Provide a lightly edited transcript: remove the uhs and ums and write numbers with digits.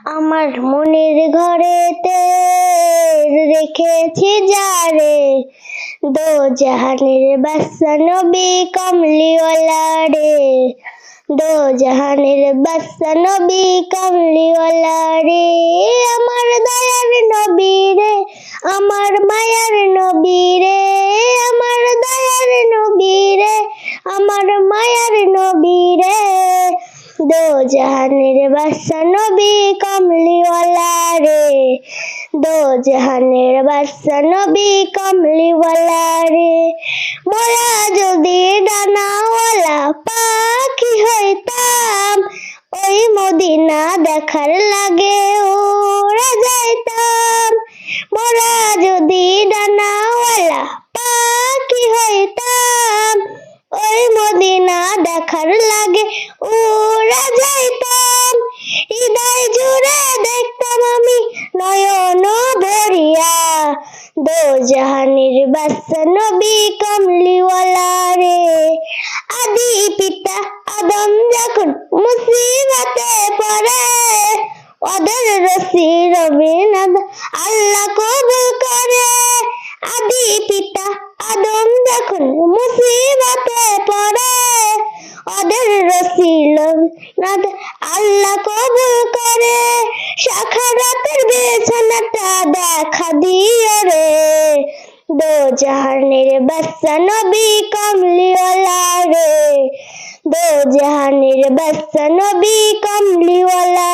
আমার মনের ঘরেতে রেখেছি যারে, দো জাহানের বাদশা নবী কমলিওয়ালা রে, দো জাহানের বাদশা নবী কমলিওয়ালা রে। আমার দয়ার নবী রে, আমার মায়ার নবী রে, আমার দয়ার নবী রে, আমার মায়ার নবী রে, দো জাহানের বাদশা নবী কমলিওয়ালা রে, দো জাহানের বাদশা নবী কমলিওয়ালা রে। মোরা যদি ডানাওয়ালা পাখি হইতাম, ওই মদিনা দেখার লাগে উড়ে যাইতাম। মোরা যদি ডানাওয়ালা পাখি হইতাম, ওই মদিনা দেখার লাগে উড়ে যাইতাম। হৃদয় জুড়ে দেখতাম আমি নয়ন ভরিয়া, দো জাহানের বাদশা নবী কমলিওয়ালা রে। আদি পিতা আদম যখন মুসিবতে পড়ে, ওদের রসি রবিনাথ আল্লাহ কবুল করে। আদি পিতা আদম যখন মুসিবতে পড়ে, ওদের রসি রবিনাথ আল্লাহ কবুল করে। সাখারাতের বিছানাটা দেখা দিও রে, দো জাহানের বাদশা নবী কমলিওয়ালা রে, দো জাহানের বাদশা নবী কমলিওয়ালা।